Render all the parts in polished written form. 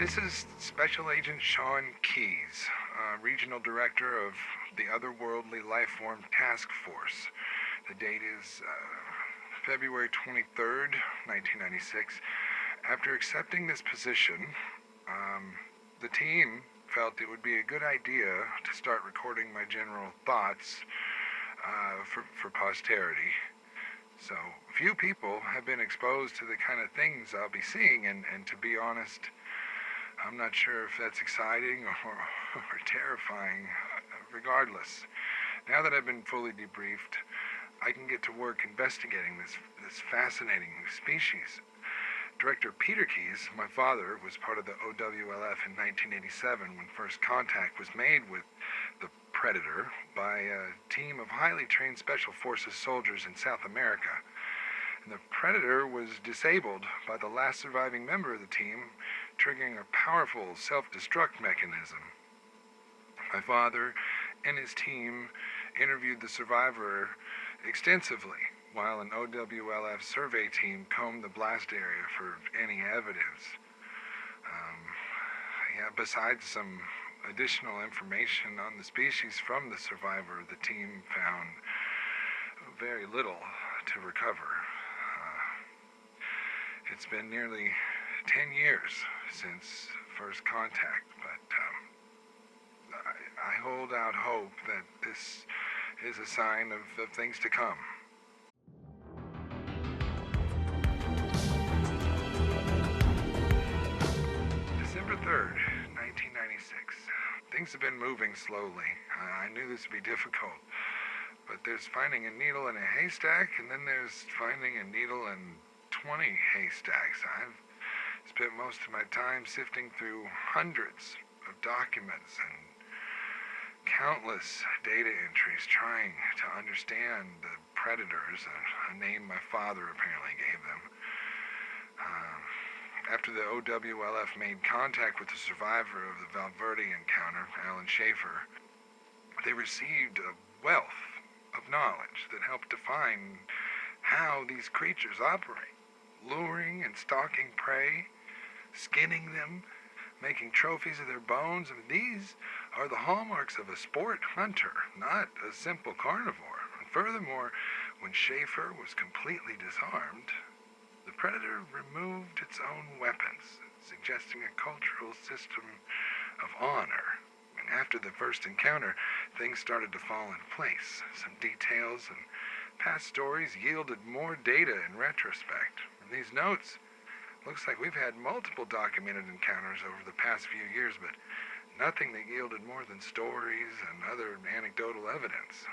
This is Special Agent Sean Keyes, Regional Director of the Otherworldly Lifeform Task Force. The date is February 23rd, 1996. After accepting this position, the team felt it would be a good idea to start recording my general thoughts for posterity. So, few people have been exposed to the kind of things I'll be seeing, and to be honest, I'm not sure if that's exciting or terrifying. Regardless, now that I've been fully debriefed, I can get to work investigating this fascinating species. Director Peter Keyes, my father, was part of the OWLF in 1987 when first contact was made with the Predator by a team of highly trained Special Forces soldiers in South America. And the Predator was disabled by the last surviving member of the team, triggering a powerful self-destruct mechanism. My father and his team interviewed the survivor extensively, while an OWLF survey team combed the blast area for any evidence. Besides some additional information on the species from the survivor, the team found very little to recover. It's been nearly 10 years since first contact, but I hold out hope that this is a sign of things to come. December 3rd, 1996. Things have been moving slowly. I knew this would be difficult, but there's finding a needle in a haystack, and then there's finding a needle in 20 haystacks. I've spent most of my time sifting through hundreds of documents and countless data entries trying to understand the predators, a name my father apparently gave them. After the OWLF made contact with the survivor of the Valverde encounter, Alan Schaefer, they received a wealth of knowledge that helped define how these creatures operate, luring and stalking prey, skinning them, making trophies of their bones. I mean, these are the hallmarks of a sport hunter, not a simple carnivore. And furthermore, when Schaefer was completely disarmed, the Predator removed its own weapons, suggesting a cultural system of honor. And after the first encounter, things started to fall into place. Some details and past stories yielded more data in retrospect. And these notes, looks like we've had multiple documented encounters over the past few years, but nothing that yielded more than stories and other anecdotal evidence.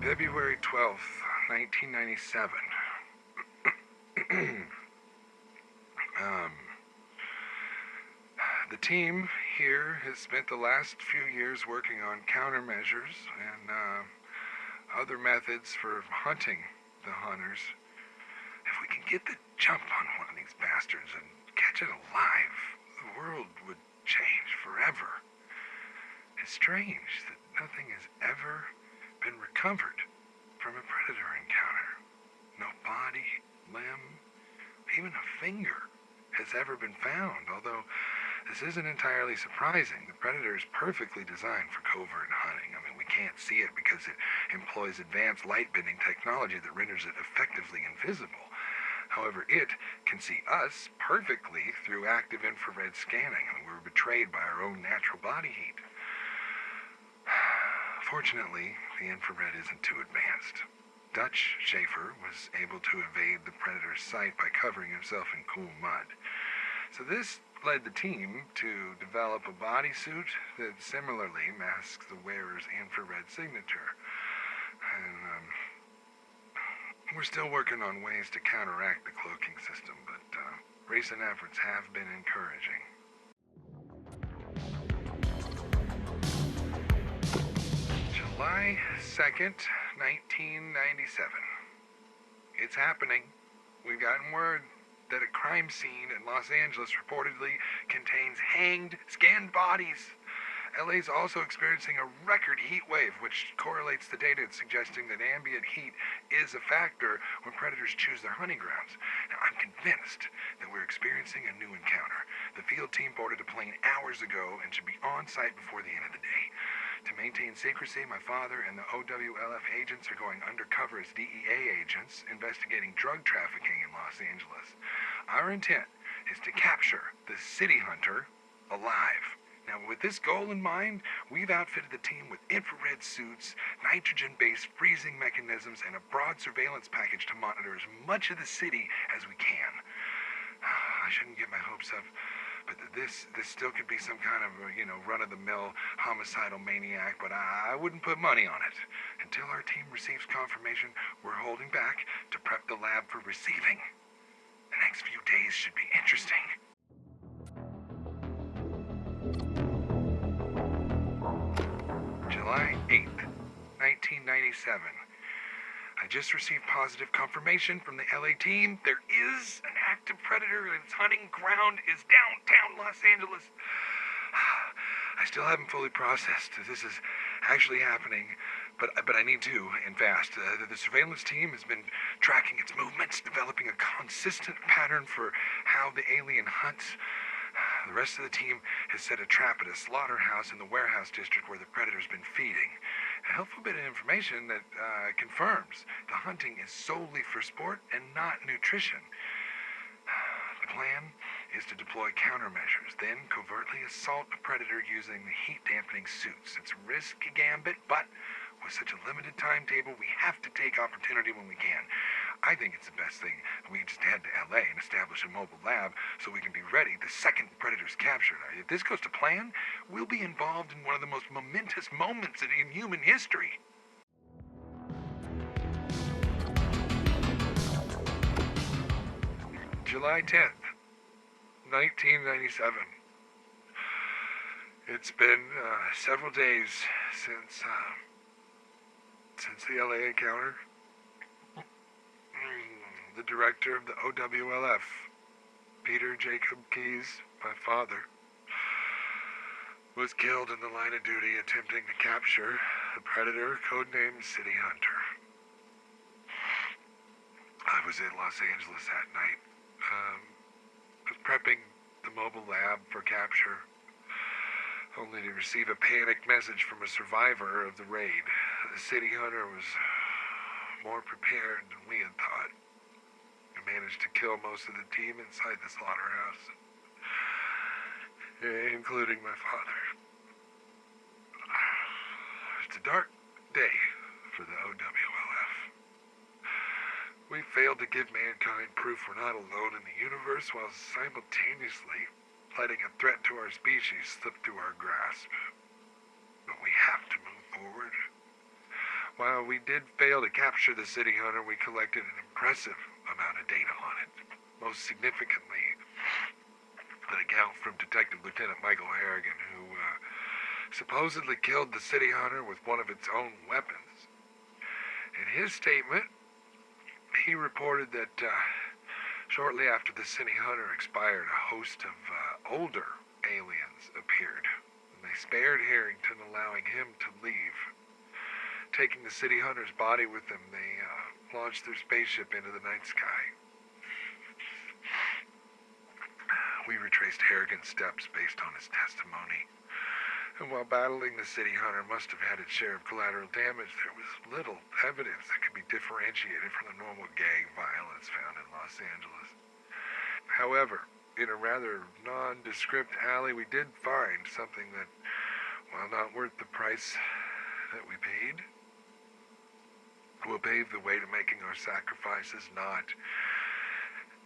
February 12th, 1997. The team here has spent the last few years working on countermeasures and other methods for hunting the hunters. If we can get the jump on one of these bastards and catch it alive, the world would change forever. It's strange that nothing has ever been recovered from a predator encounter. No body, limb, even a finger has ever been found, although this isn't entirely surprising. The predator is perfectly designed for covert hunting. I mean, we can't see it because it employs advanced light-bending technology that renders it effectively invisible. However, it can see us perfectly through active infrared scanning. I mean, we're betrayed by our own natural body heat. Fortunately, the infrared isn't too advanced. Dutch Schaefer was able to evade the predator's sight by covering himself in cool mud. So this led the team to develop a bodysuit that similarly masks the wearer's infrared signature. And we're still working on ways to counteract the cloaking system, but recent efforts have been encouraging. July 2nd, 1997. It's happening. We've gotten word that a crime scene in Los Angeles reportedly contains hanged, skinned bodies. LA is also experiencing a record heat wave, which correlates the data suggesting that ambient heat is a factor when predators choose their hunting grounds. Now, I'm convinced that we're experiencing a new encounter. The field team boarded a plane hours ago and should be on site before the end of the day. To maintain secrecy, my father and the OWLF agents are going undercover as DEA agents investigating drug trafficking in Los Angeles. Our intent is to capture the city hunter alive. Now, with this goal in mind, we've outfitted the team with infrared suits, nitrogen-based freezing mechanisms, and a broad surveillance package to monitor as much of the city as we can. I shouldn't get my hopes up, but this still could be some kind of, run-of-the-mill homicidal maniac, but I wouldn't put money on it. Until our team receives confirmation, we're holding back to prep the lab for receiving. The next few days should be interesting. July 8th, 1997. I just received positive confirmation from the LA team. There is an active predator and its hunting ground is downtown Los Angeles. I still haven't fully processed that this is actually happening, but I need to, and fast. The surveillance team has been tracking its movements, developing a consistent pattern for how the alien hunts. The rest of the team has set a trap at a slaughterhouse in the warehouse district where the predator's been feeding. A helpful bit of information that confirms the hunting is solely for sport and not nutrition. The plan is to deploy countermeasures, then covertly assault a predator using the heat-dampening suits. It's a risky gambit, but with such a limited timetable, we have to take opportunity when we can. I think it's the best thing we just head to LA and establish a mobile lab so we can be ready the second predator's captured. If this goes to plan, we'll be involved in one of the most momentous moments in human history. July 10th, 1997. It's been several days since the LA encounter. The director of the OWLF, Peter Jacob Keyes, my father, was killed in the line of duty attempting to capture a predator codenamed City Hunter. I was in Los Angeles that night. I was prepping the mobile lab for capture, only to receive a panicked message from a survivor of the raid. The City Hunter was more prepared than we had thought. He managed to kill most of the team inside the slaughterhouse, including my father. It's a dark day for the OWLF. We failed to give mankind proof we're not alone in the universe while simultaneously letting a threat to our species slip through our grasp. But we have to move forward. While we did fail to capture the City Hunter, we collected an impressive amount of data on it. Most significantly, an account from Detective Lieutenant Michael Harrigan, who supposedly killed the City Hunter with one of its own weapons. In his statement, he reported that shortly after the City Hunter expired, a host of older aliens appeared. And they spared Harrington, allowing him to leave. Taking the City Hunter's body with them, they launched their spaceship into the night sky. We retraced Harrigan's steps based on his testimony. And while battling the City Hunter must have had its share of collateral damage, there was little evidence that could be differentiated from the normal gang violence found in Los Angeles. However, in a rather nondescript alley, we did find something that, while not worth the price that we paid, will pave the way to making our sacrifices not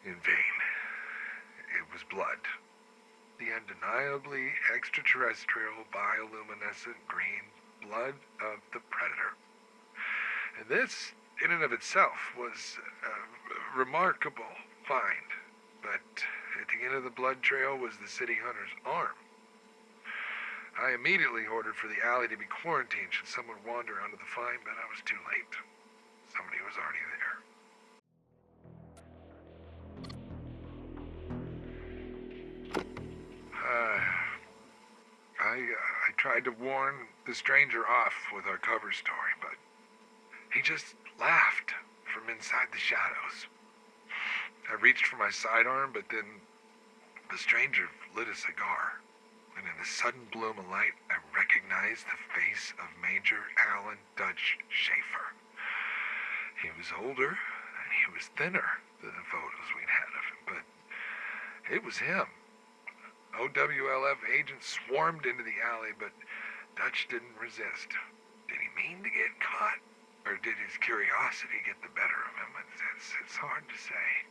in vain. It was blood. The undeniably extraterrestrial bioluminescent green blood of the predator. And this, in and of itself, was a remarkable find. But at the end of the blood trail was the City Hunter's arm. I immediately ordered for the alley to be quarantined should someone wander onto the find, but I was too late. Somebody was already there. I tried to warn the stranger off with our cover story, but he just laughed from inside the shadows. I reached for my sidearm, but then the stranger lit a cigar, and in the sudden bloom of light, I recognized the face of Major Alan Dutch Schaefer. He was older, and he was thinner than the photos we'd had of him, but it was him. OWLF agents swarmed into the alley, but Dutch didn't resist. Did he mean to get caught, or did his curiosity get the better of him? It's hard to say.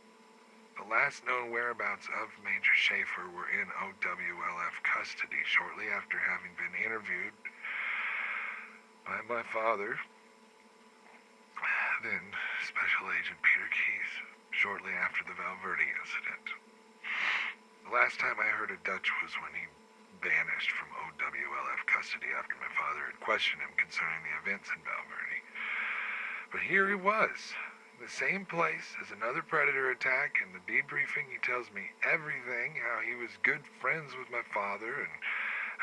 The last known whereabouts of Major Schaefer were in OWLF custody shortly after having been interviewed by my father, then Special Agent Peter Keyes, shortly after the Valverde incident. The last time I heard of Dutch was when he vanished from OWLF custody after my father had questioned him concerning the events in Valverde. But here he was, in the same place as another Predator attack. In the debriefing, he tells me everything, how he was good friends with my father and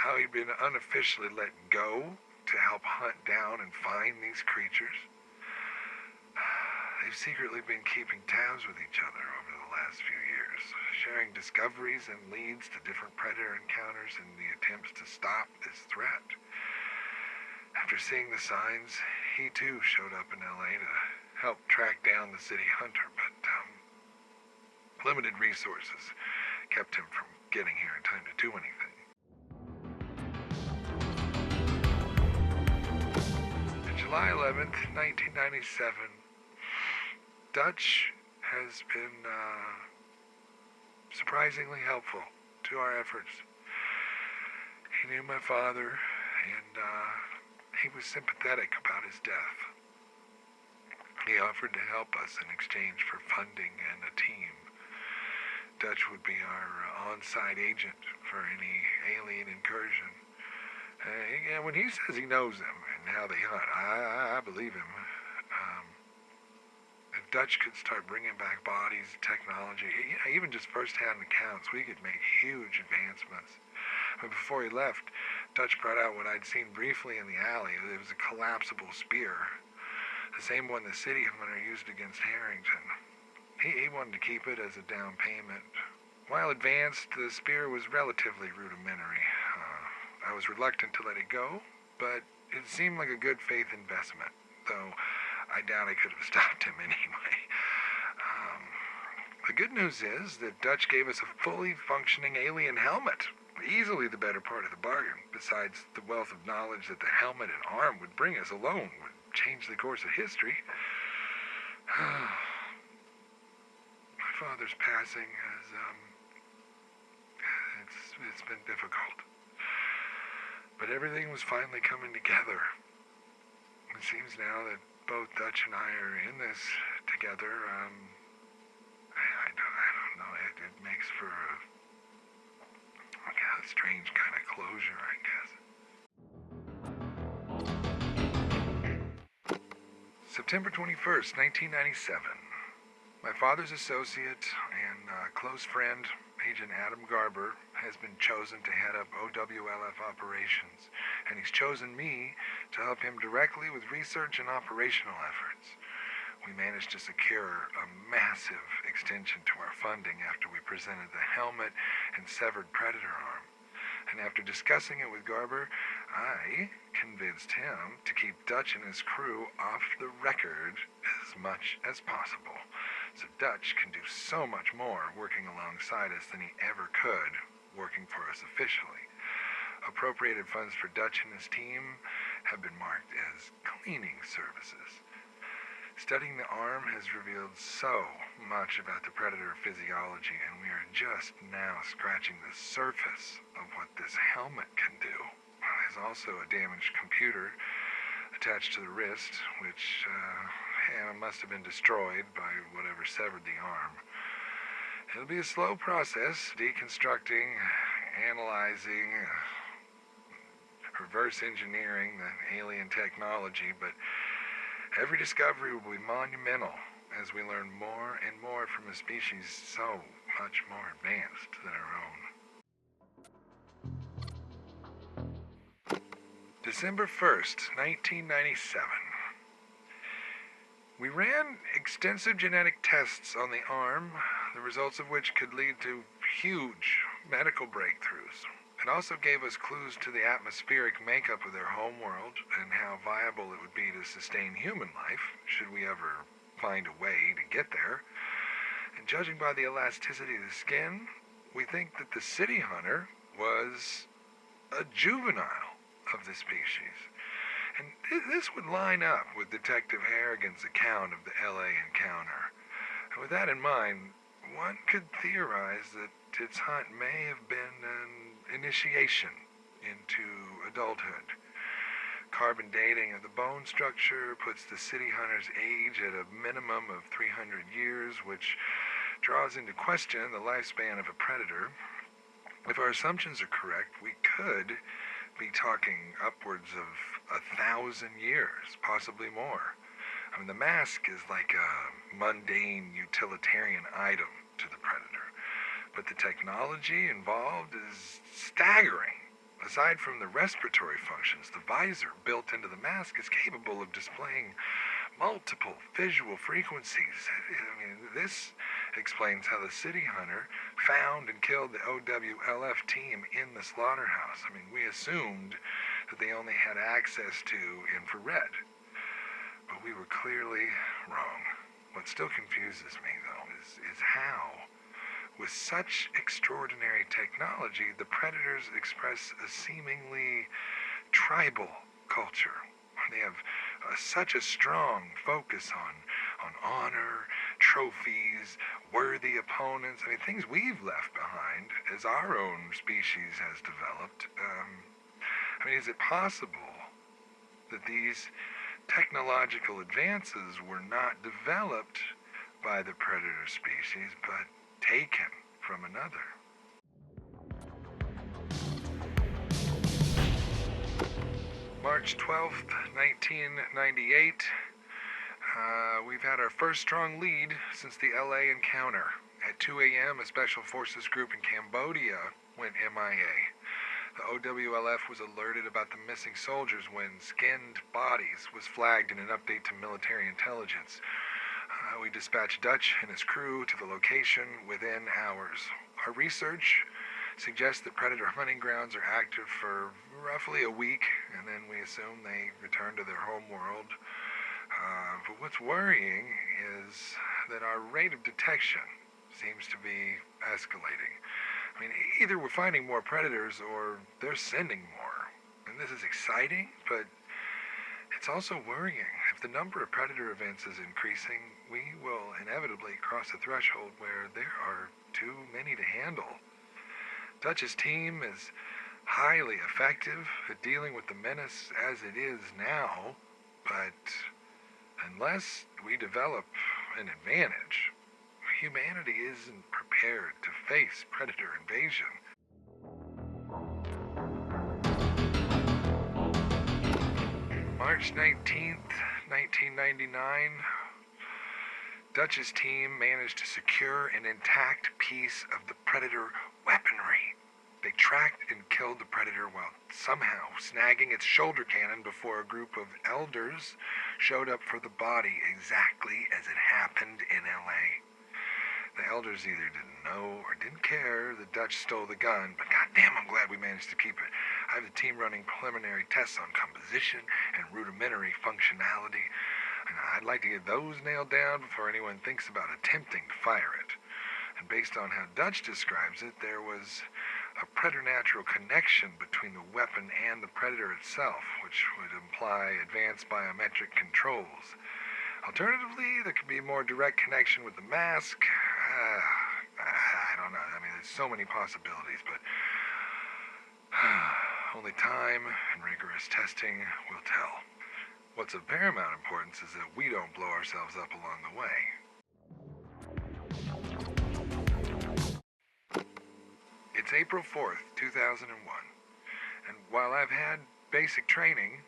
how he'd been unofficially let go to help hunt down and find these creatures. They've secretly been keeping tabs with each other over the last few years, sharing discoveries and leads to different Predator encounters in the attempts to stop this threat. After seeing the signs, he too showed up in LA to help track down the city hunter, but limited resources kept him from getting here in time to do anything. On July 11th, 1997, Dutch has been surprisingly helpful to our efforts. He knew my father, and he was sympathetic about his death. He offered to help us in exchange for funding and a team. Dutch would be our on-site agent for any alien incursion. And when he says he knows them and how they hunt, I believe him. If Dutch could start bringing back bodies, technology, even just first-hand accounts, we could make huge advancements. But before he left, Dutch brought out what I'd seen briefly in the alley. It was a collapsible spear, the same one the city hunter used against Harrington. He wanted to keep it as a down payment. While advanced, the spear was relatively rudimentary. I was reluctant to let it go, but it seemed like a good faith investment, though I doubt I could have stopped him anyway. The good news is that Dutch gave us a fully functioning alien helmet. Easily the better part of the bargain, besides the wealth of knowledge that the helmet and arm would bring us alone would change the course of history. My father's passing has, it's been difficult. But everything was finally coming together. It seems now that both Dutch and I are in this together. I don't know. It makes for a strange kind of closure, I guess. September 21st, 1997. My father's associate and close friend, Agent Adam Garber, has been chosen to head up OWLF operations, and he's chosen me to help him directly with research and operational efforts. We managed to secure a massive extension to our funding after we presented the helmet and severed Predator arm. And after discussing it with Garber, I convinced him to keep Dutch and his crew off the record as much as possible, so Dutch can do so much more working alongside us than he ever could working for us officially. Appropriated funds for Dutch and his team have been marked as cleaning services. Studying the arm has revealed so much about the Predator physiology, and we are just now scratching the surface of what this helmet can do. There's also a damaged computer attached to the wrist, which must have been destroyed by whatever severed the arm. It'll be a slow process, deconstructing, analyzing, reverse engineering the alien technology, but every discovery will be monumental as we learn more and more from a species so much more advanced than our own. December 1st, 1997. We ran extensive genetic tests on the arm, the results of which could lead to huge medical breakthroughs. It also gave us clues to the atmospheric makeup of their homeworld and how viable it would be to sustain human life, should we ever find a way to get there. And judging by the elasticity of the skin, we think that the city hunter was a juvenile of the species. And this would line up with Detective Harrigan's account of the LA encounter. And with that in mind, one could theorize that its hunt may have been an initiation into adulthood. Carbon dating of the bone structure puts the city hunter's age at a minimum of 300 years, which draws into question the lifespan of a predator. If our assumptions are correct, we could be talking upwards of 1,000 years, possibly more. I mean, the mask is like a mundane utilitarian item to the predator, but the technology involved is staggering. Aside from the respiratory functions, the visor built into the mask is capable of displaying multiple visual frequencies. I mean, this explains how the city hunter found and killed the OWLF team in the slaughterhouse. I mean, we assumed that they only had access to infrared, but we were clearly wrong. What still confuses me, though, is how, with such extraordinary technology, the predators express a seemingly tribal culture. They have such a strong focus on honor, trophies, worthy opponents. I mean, things we've left behind as our own species has developed. I mean, is it possible that these technological advances were not developed by the predator species, but taken from another? March 12th, 1998. We've had our first strong lead since the LA encounter. At 2 a.m., a Special Forces group in Cambodia went MIA. The OWLF was alerted about the missing soldiers when skinned bodies was flagged in an update to military intelligence. We dispatched Dutch and his crew to the location within hours. Our research suggests that predator hunting grounds are active for roughly a week, and then we assume they return to their home world. But what's worrying is that our rate of detection seems to be escalating. I mean, either we're finding more predators or they're sending more. And this is exciting, but it's also worrying. If the number of predator events is increasing, we will inevitably cross a threshold where there are too many to handle. Dutch's team is highly effective at dealing with the menace as it is now, but unless we develop an advantage, humanity isn't prepared to face predator invasion. March 19th, 1999, Dutch's team managed to secure an intact piece of the predator weaponry. They tracked and killed the predator while somehow snagging its shoulder cannon before a group of elders showed up for the body exactly as it happened in LA. The elders either didn't know or didn't care that Dutch stole the gun, but goddamn, I'm glad we managed to keep it. I have the team running preliminary tests on composition and rudimentary functionality, and I'd like to get those nailed down before anyone thinks about attempting to fire it. And based on how Dutch describes it, there was a preternatural connection between the weapon and the predator itself, which would imply advanced biometric controls. Alternatively, there could be a more direct connection with the mask. I don't know. I mean, there's so many possibilities, but only time and rigorous testing will tell. What's of paramount importance is that we don't blow ourselves up along the way. It's April 4th, 2001, and while I've had basic training,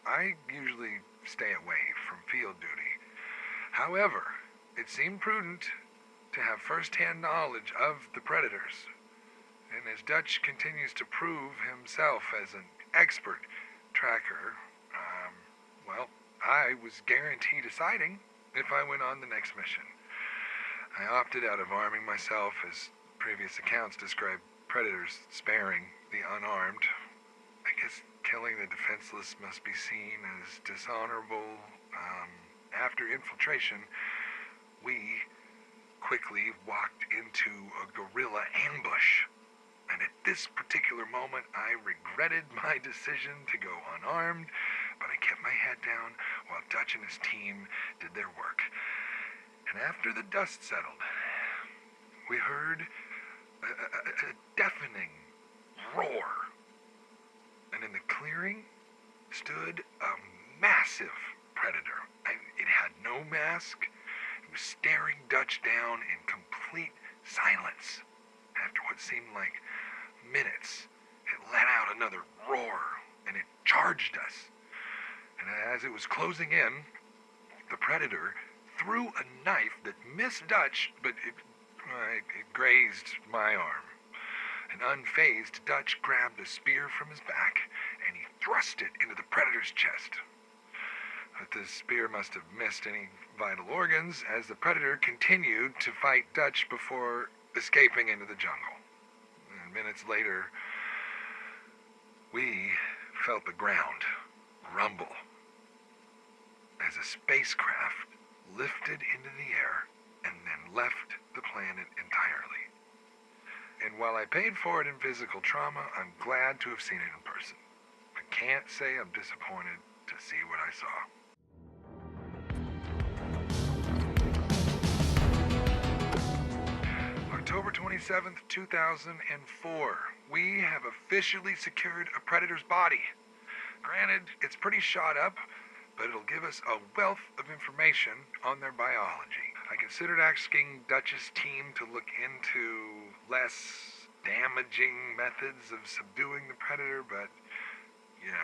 I usually stay away from field duty. However, it seemed prudent to have first-hand knowledge of the predators, and as Dutch continues to prove himself as an expert tracker, well, I was guaranteed a sighting if I went on the next mission. I opted out of arming myself, as previous accounts describe predators sparing the unarmed. I guess killing the defenseless must be seen as dishonorable. After infiltration, we quickly walked into a guerrilla ambush. And at this particular moment, I regretted my decision to go unarmed, but I kept my head down while Dutch and his team did their work. And after the dust settled, we heard a deafening roar. And in the clearing stood a massive predator. It had no mask. It was staring Dutch down in complete silence. After what seemed like minutes, it let out another roar, and it charged us. And as it was closing in, the predator threw a knife that missed Dutch, but it grazed my arm. And unfazed, Dutch grabbed a spear from his back, and he thrust it into the predator's chest. But the spear must have missed any vital organs, as the predator continued to fight Dutch before escaping into the jungle. And minutes later, we felt the ground rumble as a spacecraft lifted into the air and then left the planet entirely. And while I paid for it in physical trauma, I'm glad to have seen it in person. I can't say I'm disappointed to see what I saw. October 27th, 2004. We have officially secured a predator's body. Granted, it's pretty shot up, but it'll give us a wealth of information on their biology. I considered asking Dutch's team to look into less damaging methods of subduing the predator, but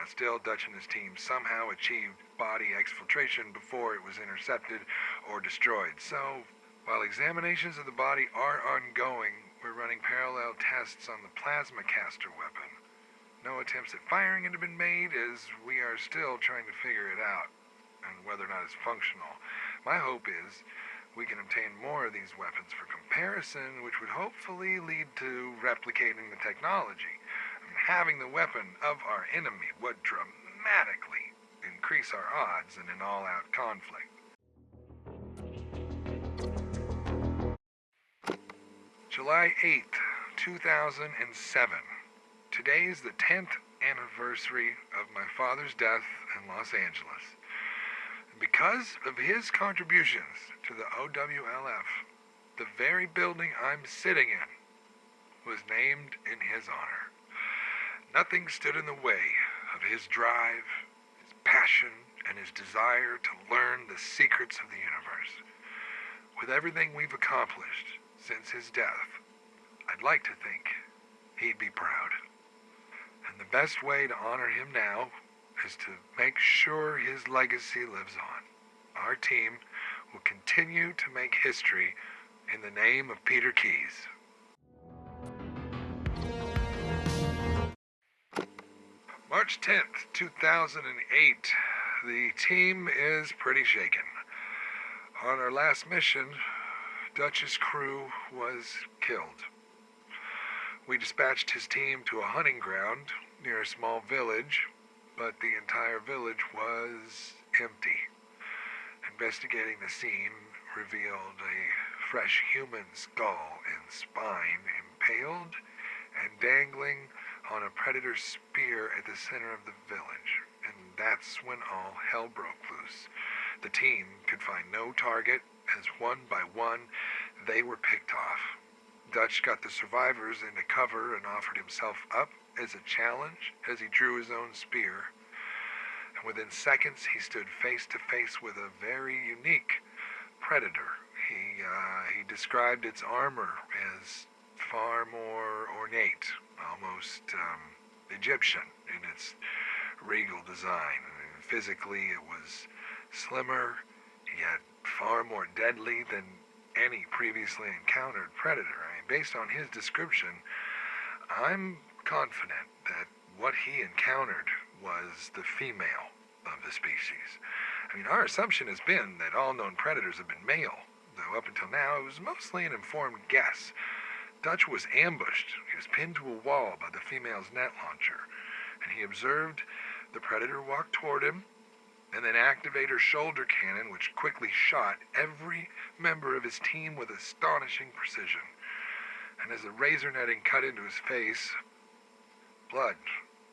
still Dutch and his team somehow achieved body exfiltration before it was intercepted or destroyed. So, while examinations of the body are ongoing, we're running parallel tests on the plasma caster weapon. No attempts at firing it have been made, as we are still trying to figure it out, and whether or not it's functional. My hope is we can obtain more of these weapons for comparison, which would hopefully lead to replicating the technology. And having the weapon of our enemy would dramatically increase our odds in an all-out conflict. July 8th, 2007. Today is the 10th anniversary of my father's death in Los Angeles. Because of his contributions to the OWLF, the very building I'm sitting in was named in his honor. Nothing stood in the way of his drive, his passion, and his desire to learn the secrets of the universe. With everything we've accomplished since his death, I'd like to think he'd be proud. And the best way to honor him now is to make sure his legacy lives on. Our team will continue to make history in the name of Peter Keyes. March 10th, 2008. The team is pretty shaken. On our last mission, Dutch's crew was killed. We dispatched his team to a hunting ground near a small village, but the entire village was empty. Investigating the scene revealed a fresh human skull and spine impaled and dangling on a predator's spear at the center of the village. And that's when all hell broke loose. The team could find no target, as one by one they were picked off. Dutch got the survivors into cover and offered himself up as a challenge as he drew his own spear. And within seconds, he stood face to face with a very unique predator. He described its armor as far more ornate, almost Egyptian in its regal design. Physically, it was slimmer, yet far more deadly than any previously encountered predator. Based on his description, I'm confident that what he encountered was the female of the species. I mean, our assumption has been that all known predators have been male, though up until now it was mostly an informed guess. Dutch was ambushed. He was pinned to a wall by the female's net launcher, and he observed the predator walk toward him and then activate her shoulder cannon, which quickly shot every member of his team with astonishing precision. And as the razor netting cut into his face, blood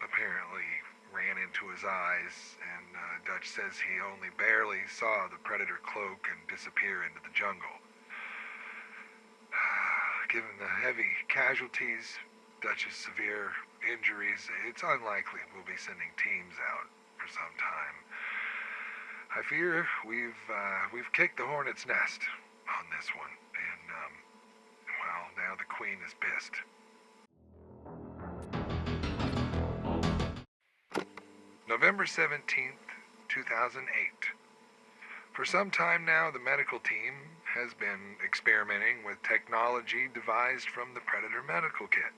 apparently ran into his eyes, and Dutch says he only barely saw the predator cloak and disappear into the jungle. Given the heavy casualties, Dutch's severe injuries, it's unlikely we'll be sending teams out for some time. I fear we've kicked the hornet's nest on this one, and well, now the queen is pissed. November 17th, 2008. For some time now, the medical team has been experimenting with technology devised from the Predator medical kit.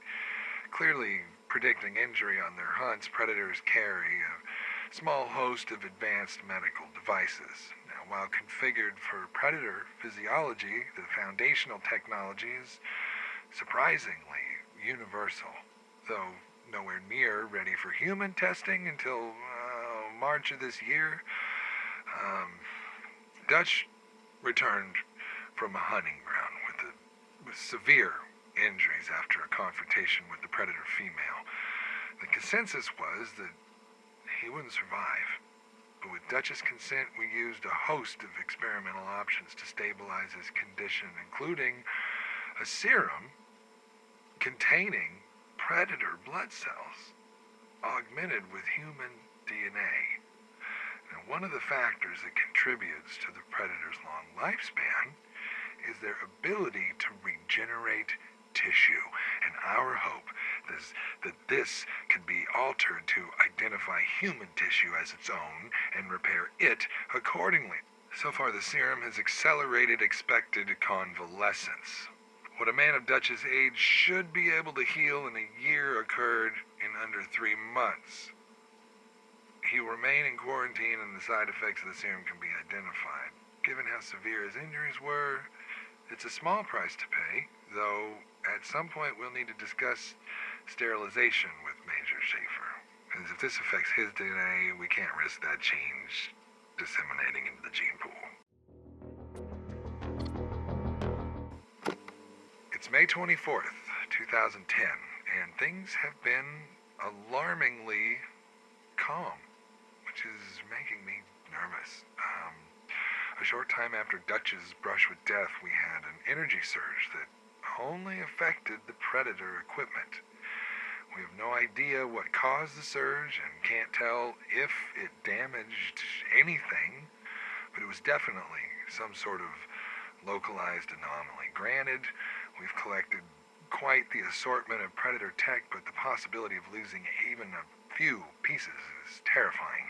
Clearly predicting injury on their hunts, predators carry a small host of advanced medical devices. Now, while configured for predator physiology, the foundational technology is surprisingly universal, though nowhere near ready for human testing until March of this year. Dutch returned from a hunting ground with severe injuries after a confrontation with the predator female. The consensus was that he wouldn't survive, but with Dutch's consent, we used a host of experimental options to stabilize his condition, including a serum containing predator blood cells augmented with human DNA. Now, one of the factors that contributes to the predator's long lifespan is their ability to regenerate tissue, and our hope is that this can be altered to identify human tissue as its own and repair it accordingly. So far, the serum has accelerated expected convalescence. What a man of Dutch's age should be able to heal in a year occurred in under 3 months. He will remain in quarantine and the side effects of the serum can be identified. Given how severe his injuries were, it's a small price to pay, though at some point we'll need to discuss sterilization with Major Schaefer. As if this affects his DNA, we can't risk that change disseminating into the gene pool. It's May 24th, 2010, and things have been alarmingly calm, which is making me nervous. A short time after Dutch's brush with death, we had an energy surge that only affected the predator equipment. We have no idea what caused the surge and can't tell if it damaged anything, but it was definitely some sort of localized anomaly. Granted, we've collected quite the assortment of predator tech, but the possibility of losing even a few pieces is terrifying.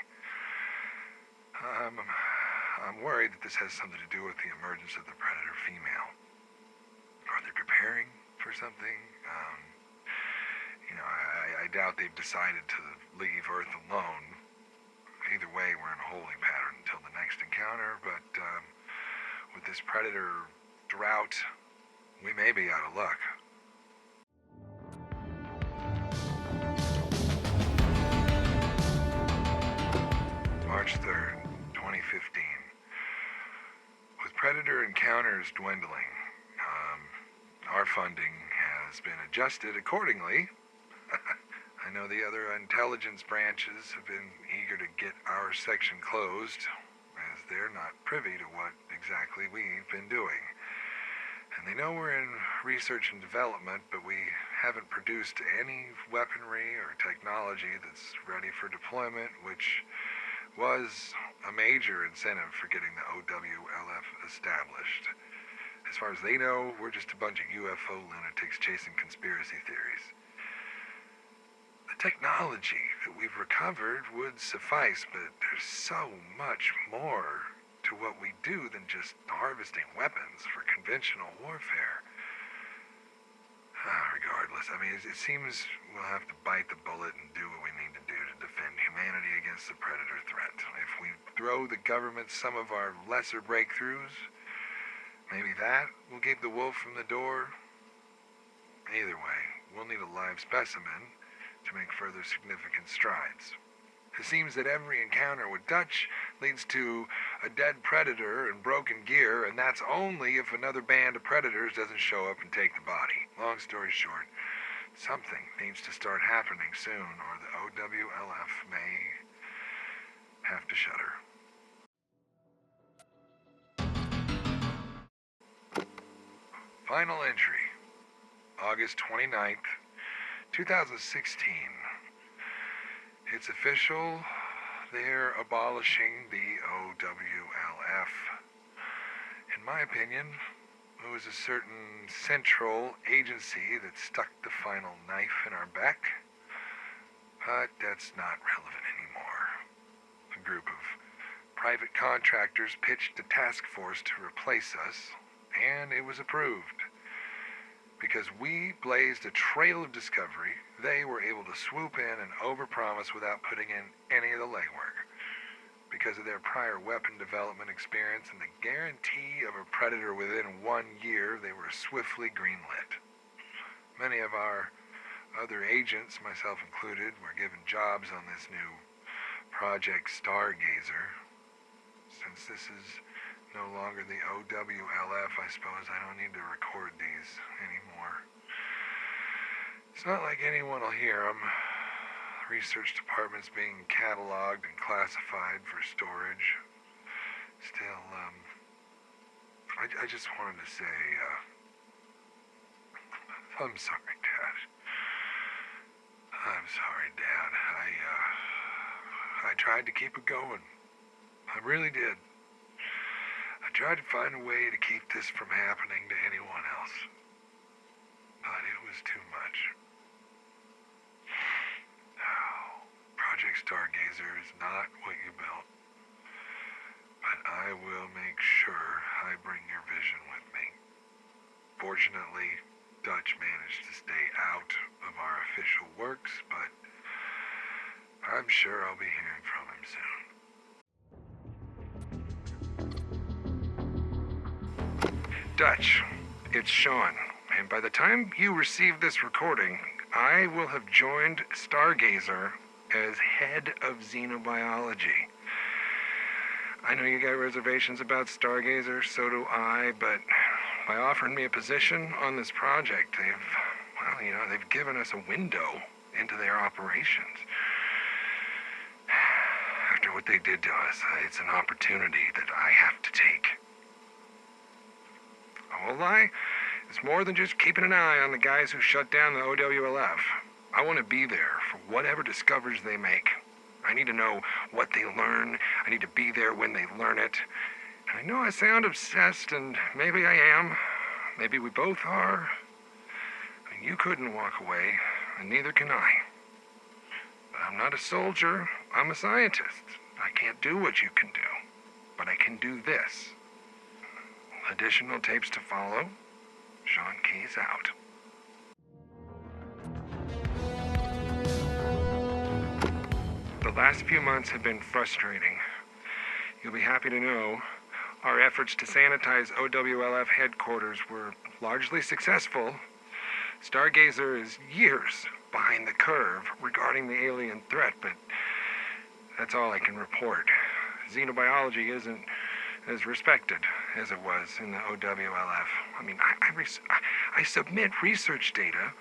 I'm worried that this has something to do with the emergence of the predator female. Are they preparing for something? I doubt they've decided to leave Earth alone. Either way, we're in a holding pattern until the next encounter, but with this predator drought, we may be out of luck. March 3rd, 2015. With predator encounters dwindling, our funding has been adjusted accordingly. I know the other intelligence branches have been eager to get our section closed, as they're not privy to what exactly we've been doing. And they know we're in research and development, but we haven't produced any weaponry or technology that's ready for deployment, which was a major incentive for getting the OWLF established. As far as they know, we're just a bunch of UFO lunatics chasing conspiracy theories. The technology that we've recovered would suffice, but there's so much more to what we do than just harvesting weapons for conventional warfare. Regardless, it seems we'll have to bite the bullet and do what we need to do to defend humanity. humanity against the predator threat. If we throw the government some of our lesser breakthroughs, maybe that will keep the wolf from the door. Either way, we'll need a live specimen to make further significant strides. It seems that every encounter with Dutch leads to a dead predator and broken gear, and that's only if another band of predators doesn't show up and take the body. Long story short, something needs to start happening soon, or the OWLF may have to shudder. Final entry, August 29th, 2016. It's official. They're abolishing the OWLF. In my opinion, it was a certain central agency that stuck the final knife in our back. But that's not relevant anymore. A group of private contractors pitched a task force to replace us, and it was approved. Because we blazed a trail of discovery, they were able to swoop in and overpromise without putting in any of the legwork. Because of their prior weapon development experience and the guarantee of a predator within 1 year, they were swiftly greenlit. Many of our other agents, myself included, were given jobs on this new Project Stargazer. Since this is no longer the OWLF, I suppose I don't need to record these anymore. It's not like anyone will hear them. Research department's being cataloged and classified for storage. Still, I just wanted to say, I'm sorry, Dad. I'm sorry, Dad. I tried to keep it going. I really did. I tried to find a way to keep this from happening to anyone else. But it was too much. Project Stargazer is not what you built. But I will make sure I bring your vision with me. Fortunately, Dutch managed to stay out of our official works, but I'm sure I'll be hearing from him soon. Dutch, it's Sean, and by the time you receive this recording, I will have joined Stargazer as head of xenobiology. I know you got reservations about Stargazer, so do I, but by offering me a position on this project, they've given us a window into their operations. After what they did to us, it's an opportunity that I have to take. I won't lie, it's more than just keeping an eye on the guys who shut down the OWLF. I want to be there for whatever discoveries they make. I need to know what they learn. I need to be there when they learn it. And I know I sound obsessed, and maybe I am. Maybe we both are. I mean, you couldn't walk away, and neither can I. But I'm not a soldier. I'm a scientist. I can't do what you can do. But I can do this. Additional tapes to follow. Sean Keyes out. The last few months have been frustrating. You'll be happy to know our efforts to sanitize OWLF headquarters were largely successful. Stargazer is years behind the curve regarding the alien threat, but that's all I can report. Xenobiology isn't as respected as it was in the OWLF. I mean, I submit research data,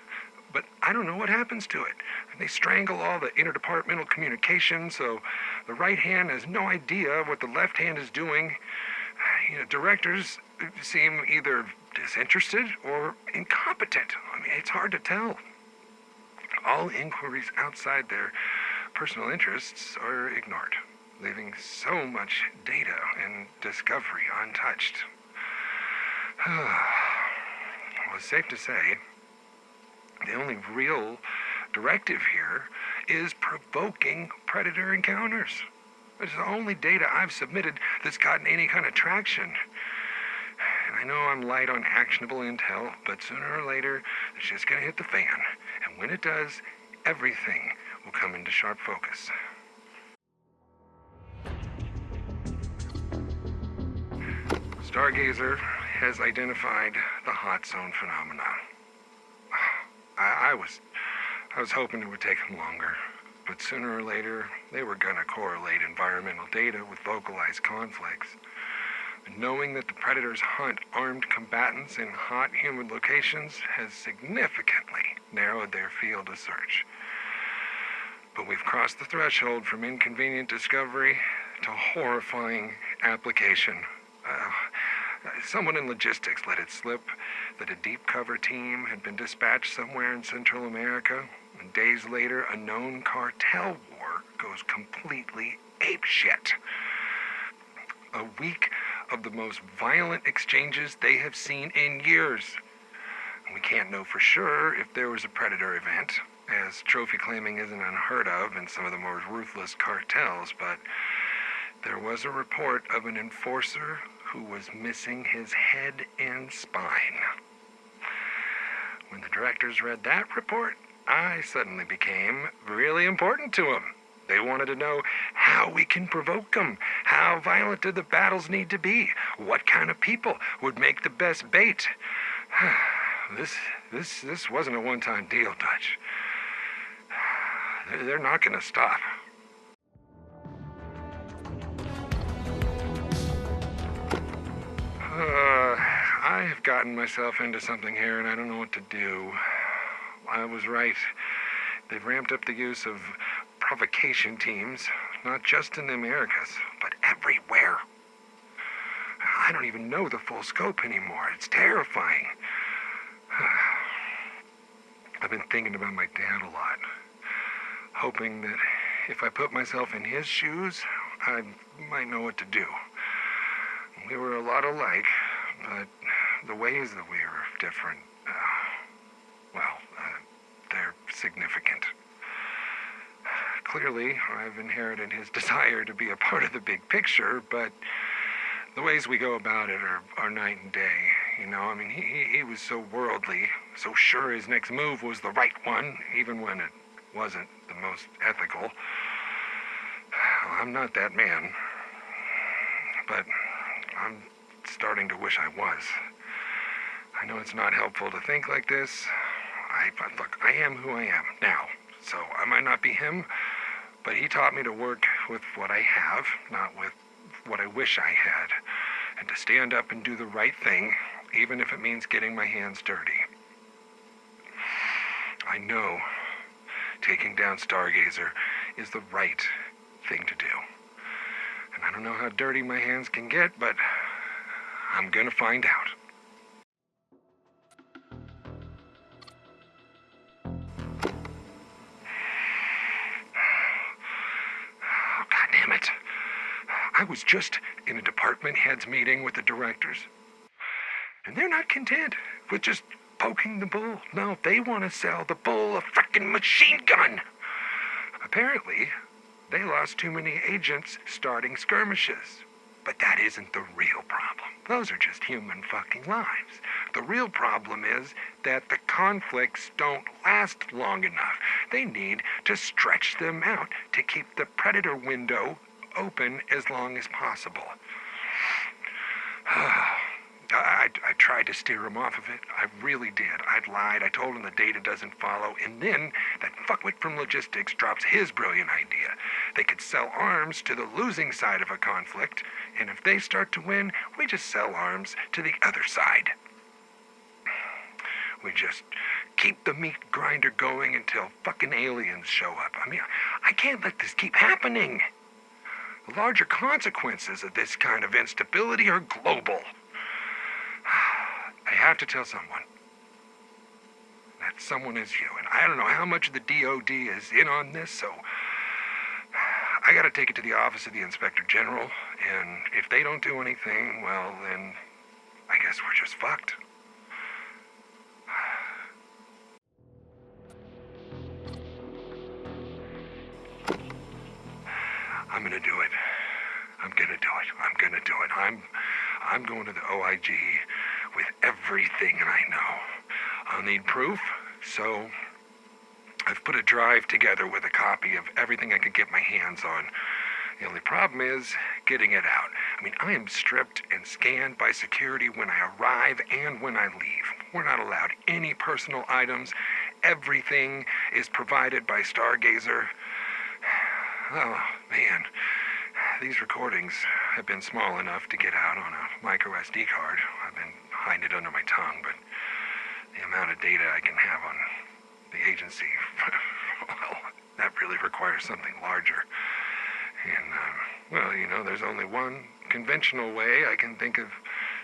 but I don't know what happens to it. They strangle all the interdepartmental communication, so the right hand has no idea what the left hand is doing. Directors seem either disinterested or incompetent. I mean, it's hard to tell. All inquiries outside their personal interests are ignored, leaving so much data and discovery untouched. Well, it's safe to say the only real directive here is provoking predator encounters. It's the only data I've submitted that's gotten any kind of traction. And I know I'm light on actionable intel, but sooner or later, it's just gonna hit the fan. And when it does, everything will come into sharp focus. Stargazer has identified the hot zone phenomenon. I was hoping it would take them longer, but sooner or later, they were gonna correlate environmental data with localized conflicts. And knowing that the predators hunt armed combatants in hot, humid locations has significantly narrowed their field of search. But we've crossed the threshold from inconvenient discovery to horrifying application. Someone in logistics let it slip that a deep cover team had been dispatched somewhere in Central America, and days later, a known cartel war goes completely apeshit. A week of the most violent exchanges they have seen in years. We can't know for sure if there was a predator event, as trophy claiming isn't unheard of in some of the more ruthless cartels, but there was a report of an enforcer who was missing his head and spine. When the directors read that report, I suddenly became really important to them. They wanted to know how we can provoke them. How violent do the battles need to be? What kind of people would make the best bait? This wasn't a one-time deal, Dutch. They're not going to stop. I have gotten myself into something here, and I don't know what to do. I was right. They've ramped up the use of provocation teams, not just in the Americas, but everywhere. I don't even know the full scope anymore. It's terrifying. I've been thinking about my dad a lot, hoping that if I put myself in his shoes, I might know what to do. We were a lot alike, but the ways that we were different, they're significant. Clearly, I've inherited his desire to be a part of the big picture, but the ways we go about it are night and day. You know, I mean, he was so worldly, so sure his next move was the right one, even when it wasn't the most ethical. Well, I'm not that man, but I'm starting to wish I was. I know it's not helpful to think like this. Look, I am who I am now, so I might not be him, but he taught me to work with what I have, not with what I wish I had, and to stand up and do the right thing, even if it means getting my hands dirty. I know taking down Stargazer is the right thing to do. And I don't know how dirty my hands can get, but I'm gonna find out. Oh, God damn it. I was just in a department heads meeting with the directors. And they're not content with just poking the bull. No, they want to sell the bull a frickin' machine gun. Apparently, they lost too many agents starting skirmishes. But that isn't the real problem. Those are just human fucking lives. The real problem is that the conflicts don't last long enough. They need to stretch them out to keep the predator window open as long as possible. I tried to steer him off of it. I really did. I'd lied. I told him the data doesn't follow. And then that fuckwit from logistics drops his brilliant idea. They could sell arms to the losing side of a conflict, and if they start to win, we just sell arms to the other side. We just keep the meat grinder going until fucking aliens show up. I mean, I can't let this keep happening. The larger consequences of this kind of instability are global. I have to tell someone. That someone is you. And I don't know how much of the DOD is in on this, so I gotta take it to the office of the Inspector General, and if they don't do anything, well, then I guess we're just fucked. I'm gonna do it. I'm gonna do it. I'm gonna do it. I'm going to the OIG with everything I know. I'll need proof, so I've put a drive together with a copy of everything I could get my hands on. The only problem is getting it out. I mean, I am stripped and scanned by security when I arrive and when I leave. We're not allowed any personal items. Everything is provided by Stargazer. Oh, man. These recordings have been small enough to get out on a micro SD card. I've been hiding it under my tongue, but the amount of data I can have on the agency, well, that really requires something larger. And, well, you know, there's only one conventional way I can think of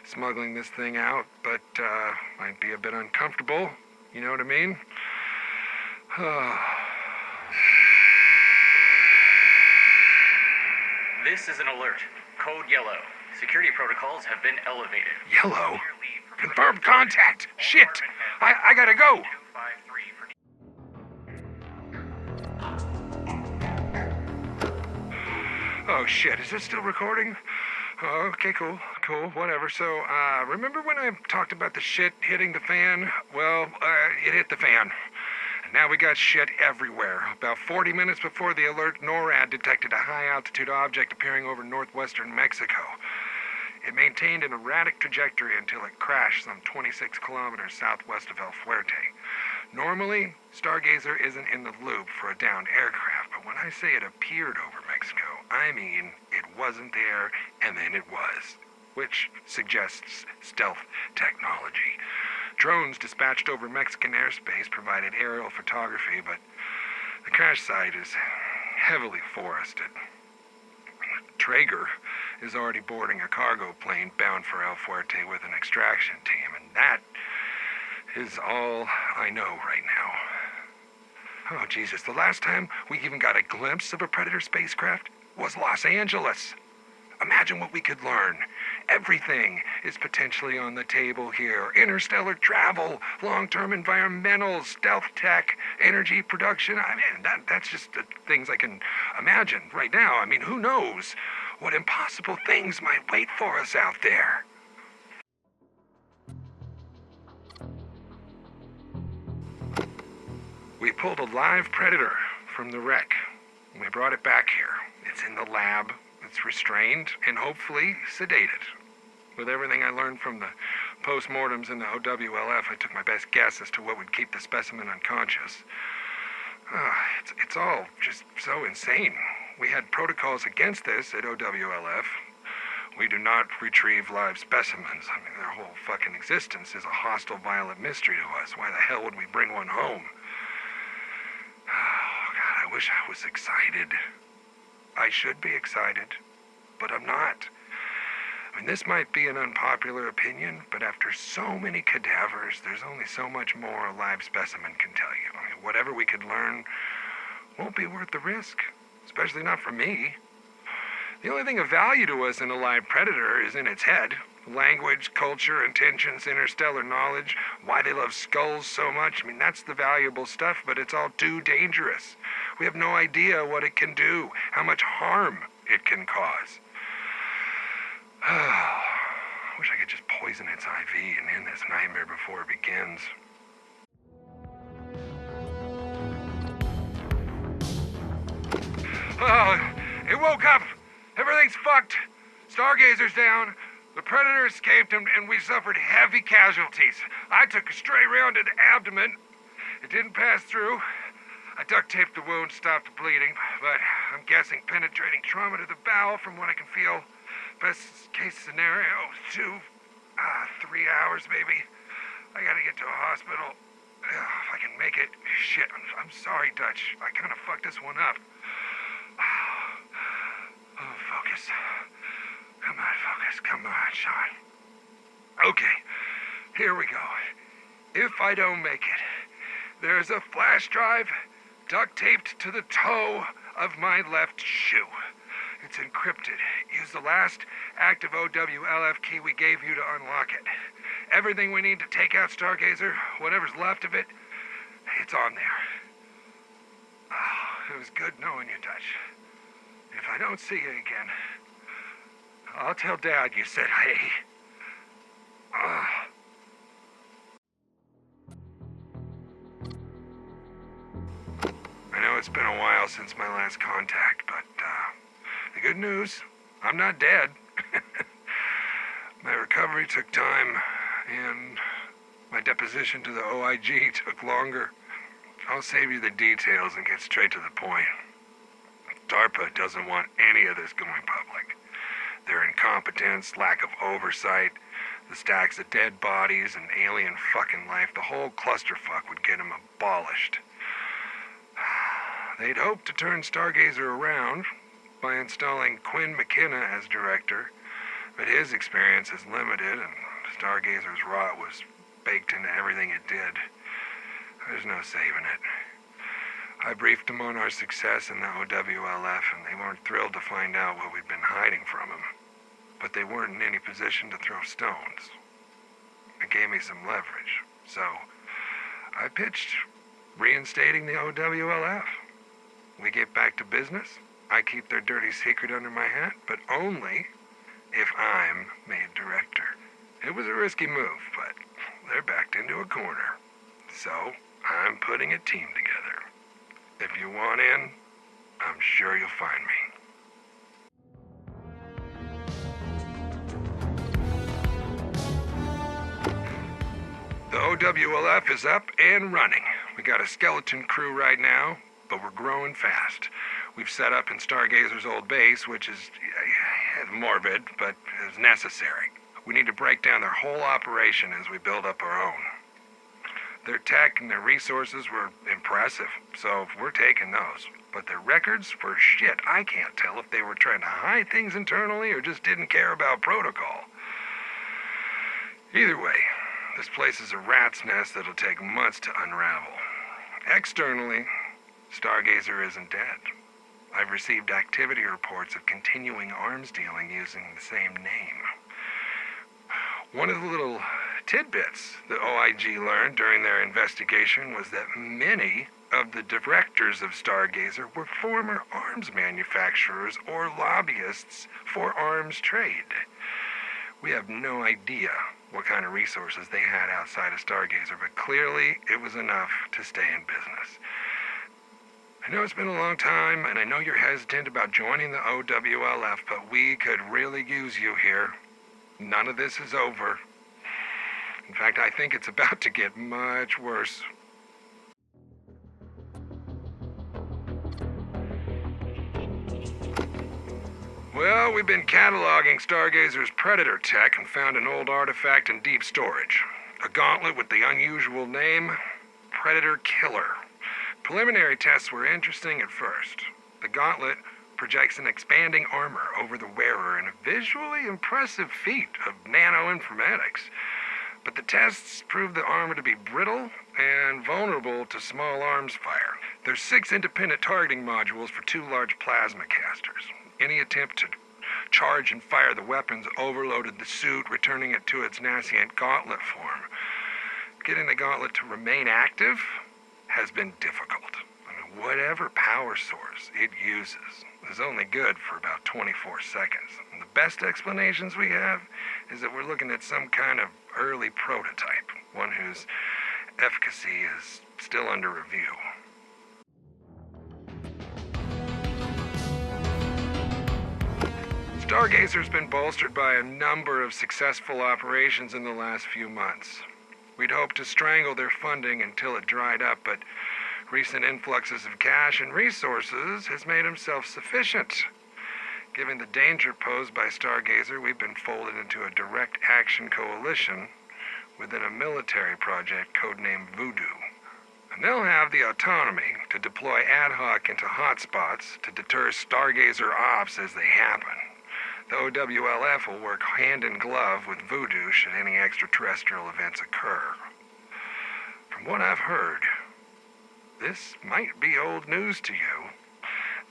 smuggling this thing out, but, might be a bit uncomfortable. You know what I mean? This is an alert. Code yellow. Security protocols have been elevated. Yellow? Confirmed contact! Shit! I gotta go! Oh shit, is it still recording? Oh, okay, cool, whatever. So, remember when I talked about the shit hitting the fan? Well, it hit the fan. And now we got shit everywhere. About 40 minutes before the alert, NORAD detected a high-altitude object appearing over northwestern Mexico. It maintained an erratic trajectory until it crashed some 26 kilometers southwest of El Fuerte. Normally, Stargazer isn't in the loop for a downed aircraft, but when I say it appeared over Mexico, I mean it wasn't there, and then it was, which suggests stealth technology. Drones dispatched over Mexican airspace provided aerial photography, but the crash site is heavily forested. Traeger is already boarding a cargo plane bound for El Fuerte with an extraction team, and that is all I know right now. Oh, Jesus, the last time we even got a glimpse of a Predator spacecraft was Los Angeles. Imagine what we could learn. Everything is potentially on the table here. Interstellar travel, long-term environmental, stealth tech, energy production. I mean, that's just the things I can imagine right now. I mean, who knows what impossible things might wait for us out there. We pulled a live Predator from the wreck. We brought it back here. It's in the lab. It's restrained and hopefully sedated. With everything I learned from the post-mortems in the OWLF, I took my best guess as to what would keep the specimen unconscious. It's all just so insane. We had protocols against this at OWLF. We do not retrieve live specimens. I mean, their whole fucking existence is a hostile, violent mystery to us. Why the hell would we bring one home? Oh, God, I wish I was excited. I should be excited, but I'm not. I mean, this might be an unpopular opinion, but after so many cadavers, there's only so much more a live specimen can tell you. I mean, whatever we could learn won't be worth the risk, especially not for me. The only thing of value to us in a live predator is in its head. Language, culture, intentions, interstellar knowledge, why they love skulls so much. I mean, that's the valuable stuff, but it's all too dangerous. We have no idea what it can do, how much harm it can cause. I wish I could just poison its IV and end this nightmare before it begins. It woke up. Everything's fucked. Stargazer's down. The Predator escaped and we suffered heavy casualties. I took a stray round to the abdomen. It didn't pass through. I duct taped the wound, stopped the bleeding, but I'm guessing penetrating trauma to the bowel from what I can feel. Best case scenario, 3 hours maybe. I gotta get to a hospital. If I can make it. Shit, I'm sorry, Dutch. I kind of fucked this one up. Oh, focus. Come on, focus. Come on, Sean. Okay, here we go. If I don't make it, there's a flash drive duct taped to the toe of my left shoe. It's encrypted. Use the last active OWLF key we gave you to unlock it. Everything we need to take out Stargazer, whatever's left of it, it's on there. Oh, it was good knowing you, Dutch. If I don't see you again, I'll tell Dad you said hey. I know it's been a while since my last contact, but the good news, I'm not dead. recovery took time, and my deposition to the OIG took longer. I'll save you the details and get straight to the point. DARPA doesn't want any of this going public. Their incompetence, lack of oversight, the stacks of dead bodies and alien fucking life, the whole clusterfuck would get them abolished. They'd hoped to turn Stargazer around by installing Quinn McKenna as director, but his experience is limited and Stargazer's rot was baked into everything it did. There's no saving it. I briefed them on our success in the OWLF, and they weren't thrilled to find out what we'd been hiding from them. But they weren't in any position to throw stones. It gave me some leverage, so I pitched reinstating the OWLF. We get back to business. I keep their dirty secret under my hat, but only if I'm made director. It was a risky move, but they're backed into a corner. So I'm putting a team together. If you want in, I'm sure you'll find me. The OWLF is up and running. We got a skeleton crew right now, but we're growing fast. We've set up in Stargazer's old base, which is morbid, but is necessary. We need to break down their whole operation as we build up our own. Their tech and their resources were impressive, so we're taking those. But their records were shit. I can't tell if they were trying to hide things internally or just didn't care about protocol. Either way, this place is a rat's nest that'll take months to unravel. Externally, Stargazer isn't dead. I've received activity reports of continuing arms dealing using the same name. One of the little tidbits the OIG learned during their investigation was that many of the directors of Stargazer were former arms manufacturers or lobbyists for arms trade. We have no idea what kind of resources they had outside of Stargazer, but clearly it was enough to stay in business. I know it's been a long time, and I know you're hesitant about joining the OWLF, but we could really use you here. None of this is over. In fact, I think it's about to get much worse. Well, we've been cataloging Stargazer's Predator tech and found an old artifact in deep storage. A gauntlet with the unusual name, Predator Killer. Preliminary tests were interesting at first. The gauntlet projects an expanding armor over the wearer in a visually impressive feat of nano-informatics. But the tests proved the armor to be brittle and vulnerable to small arms fire. There's 6 independent targeting modules for 2 large plasma casters. Any attempt to charge and fire the weapons overloaded the suit, returning it to its nascent gauntlet form. Getting the gauntlet to remain active has been difficult. Whatever power source it uses is only good for about 24 seconds. And the best explanations we have is that we're looking at some kind of early prototype, one whose efficacy is still under review. Stargazer's been bolstered by a number of successful operations in the last few months. We'd hoped to strangle their funding until it dried up, but recent influxes of cash and resources has made them self-sufficient. Given the danger posed by Stargazer, we've been folded into a direct action coalition within a military project codenamed Voodoo. And they'll have the autonomy to deploy ad hoc into hotspots to deter Stargazer ops as they happen. The OWLF will work hand in glove with Voodoo should any extraterrestrial events occur. From what I've heard, this might be old news to you.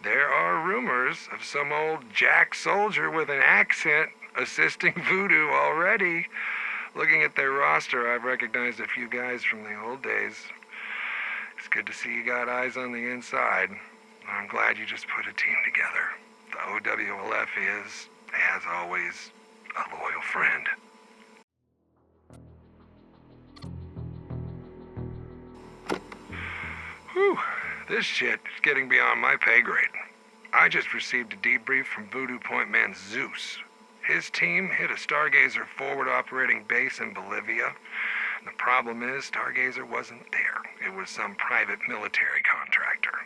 There are rumors of some old jack soldier with an accent assisting Voodoo already. Looking at their roster, I've recognized a few guys from the old days. It's good to see you got eyes on the inside. I'm glad you just put a team together. The OWLF is, as always, a loyal friend. Whew, this shit is getting beyond my pay grade. I just received a debrief from Voodoo Point Man Zeus. His team hit a Stargazer forward operating base in Bolivia. The problem is, Stargazer wasn't there. It was some private military contractor.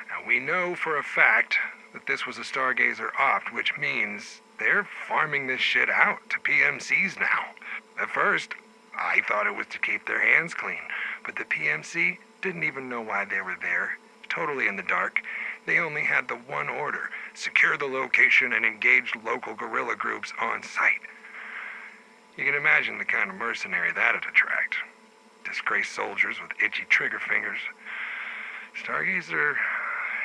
Now, we know for a fact that this was a Stargazer opt, which means they're farming this shit out to PMCs now. At first, I thought it was to keep their hands clean, but the PMC didn't even know why they were there. Totally in the dark. They only had the one order: secure the location and engage local guerrilla groups on site. You can imagine the kind of mercenary that'd attract. Disgraced soldiers with itchy trigger fingers. Stargazer,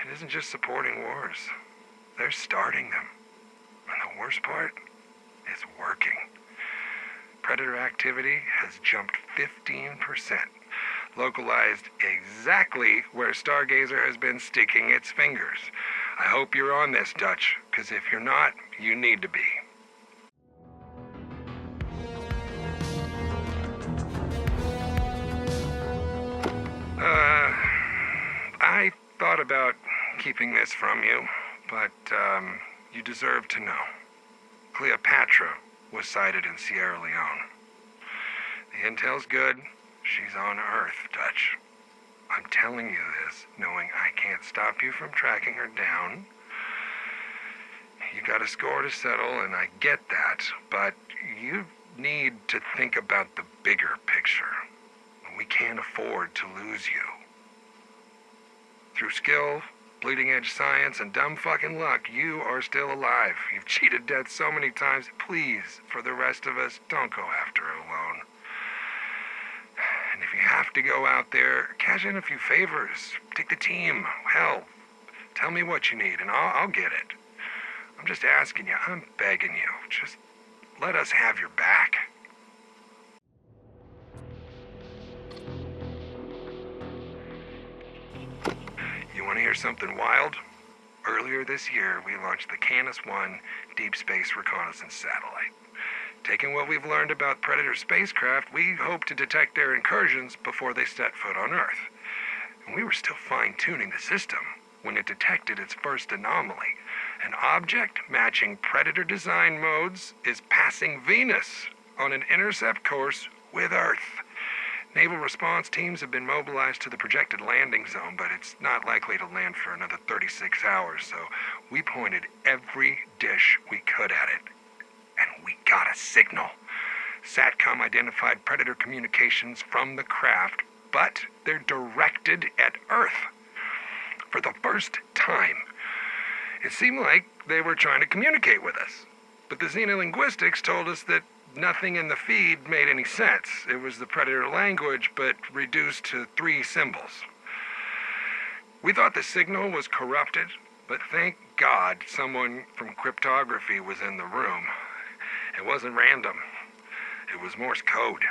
it isn't just supporting wars. They're starting them. And the worst part is working. Predator activity has jumped 15%. Localized exactly where Stargazer has been sticking its fingers. I hope you're on this, Dutch, because if you're not, you need to be. I thought about keeping this from you, but you deserve to know. Cleopatra was sighted in Sierra Leone. The intel's good. She's on Earth, Dutch. I'm telling you this, knowing I can't stop you from tracking her down. You got a score to settle, and I get that, but you need to think about the bigger picture. We can't afford to lose you. Through skill, bleeding-edge science, and dumb fucking luck, you are still alive. You've cheated death so many times. Please, for the rest of us, don't go after her alone. And if you have to go out there, cash in a few favors. Take the team. Hell, tell me what you need, and I'll get it. I'm just asking you. I'm begging you. Just let us have your back. You want to hear something wild? Earlier this year, we launched the Canis-1 Deep Space Reconnaissance Satellite. Taking what we've learned about Predator spacecraft, we hope to detect their incursions before they set foot on Earth. And we were still fine-tuning the system when it detected its first anomaly. An object matching Predator design modes is passing Venus on an intercept course with Earth. Naval response teams have been mobilized to the projected landing zone, but it's not likely to land for another 36 hours, so we pointed every dish we could at it. And we got a signal. SATCOM identified Predator communications from the craft, but they're directed at Earth. For the first time, it seemed like they were trying to communicate with us. But the xenolinguistics told us that nothing in the feed made any sense. It was the Predator language, but reduced to 3 symbols. We thought the signal was corrupted, but thank God someone from cryptography was in the room. It wasn't random. It was Morse code.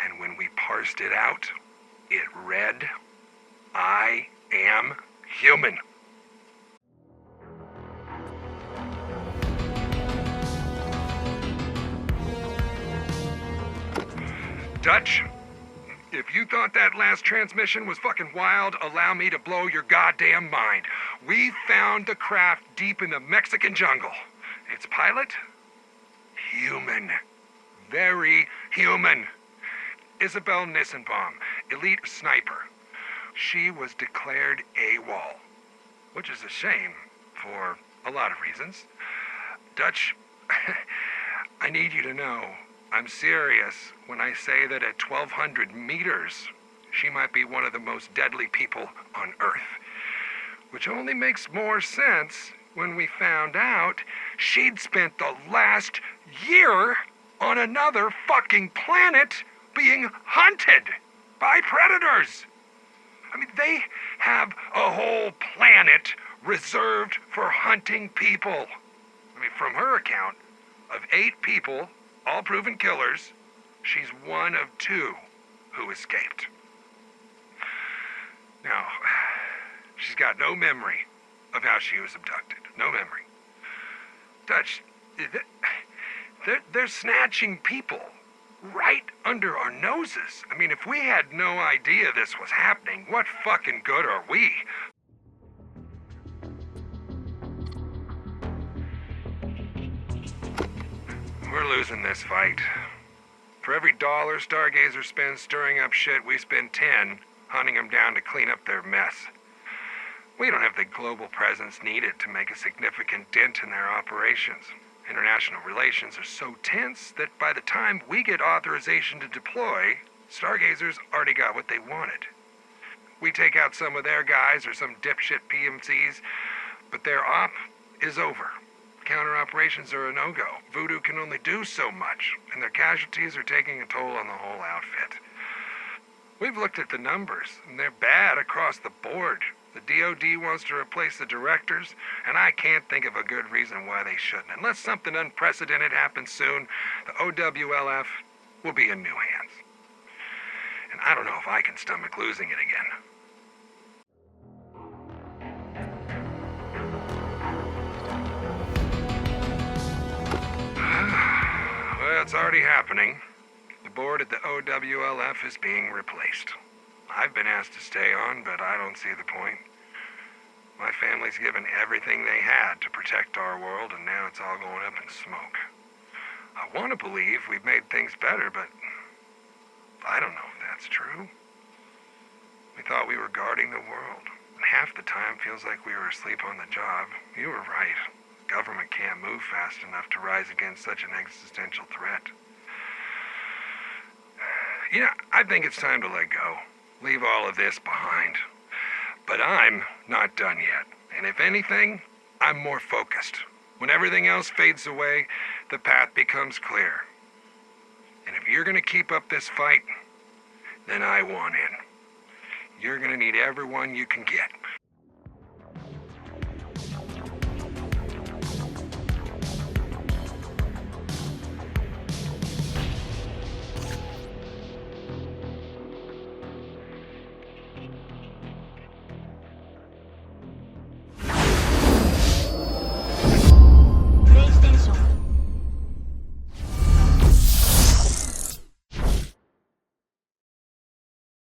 And when we parsed it out, it read, "I am human." Dutch, if you thought that last transmission was fucking wild, allow me to blow your goddamn mind. We found the craft deep in the Mexican jungle. Its pilot? Human. Very human. Isabel Nissenbaum, elite sniper. She was declared AWOL, which is a shame for a lot of reasons. Dutch, I need you to know, I'm serious when I say that at 1,200 meters, she might be one of the most deadly people on Earth. Which only makes more sense when we found out she'd spent the last year on another fucking planet being hunted by predators. I mean, they have a whole planet reserved for hunting people. I mean, from her account, of 8 people, all proven killers, she's one of 2 who escaped. Now, she's got no memory of how she was abducted. No memory. Dutch, they're snatching people right under our noses. I mean, if we had no idea this was happening, what fucking good are we? We're losing this fight. For every dollar Stargazer spends stirring up shit, we spend 10 hunting them down to clean up their mess. We don't have the global presence needed to make a significant dent in their operations. International relations are so tense that by the time we get authorization to deploy, Stargazers already got what they wanted. We take out some of their guys or some dipshit PMCs, but their op is over. Counter operations are a no-go. Voodoo can only do so much, and their casualties are taking a toll on the whole outfit. We've looked at the numbers, and they're bad across the board. The DoD wants to replace the directors, and I can't think of a good reason why they shouldn't. Unless something unprecedented happens soon, the OWLF will be in new hands. And I don't know if I can stomach losing it again. Well, it's already happening. The board at the OWLF is being replaced. I've been asked to stay on, but I don't see the point. My family's given everything they had to protect our world, and now it's all going up in smoke. I want to believe we've made things better, but I don't know if that's true. We thought we were guarding the world, and half the time feels like we were asleep on the job. You were right. Government can't move fast enough to rise against such an existential threat. I think it's time to let go. Leave all of this behind. But I'm not done yet. And if anything, I'm more focused. When everything else fades away, the path becomes clear. And if you're gonna keep up this fight, then I want in. You're gonna need everyone you can get.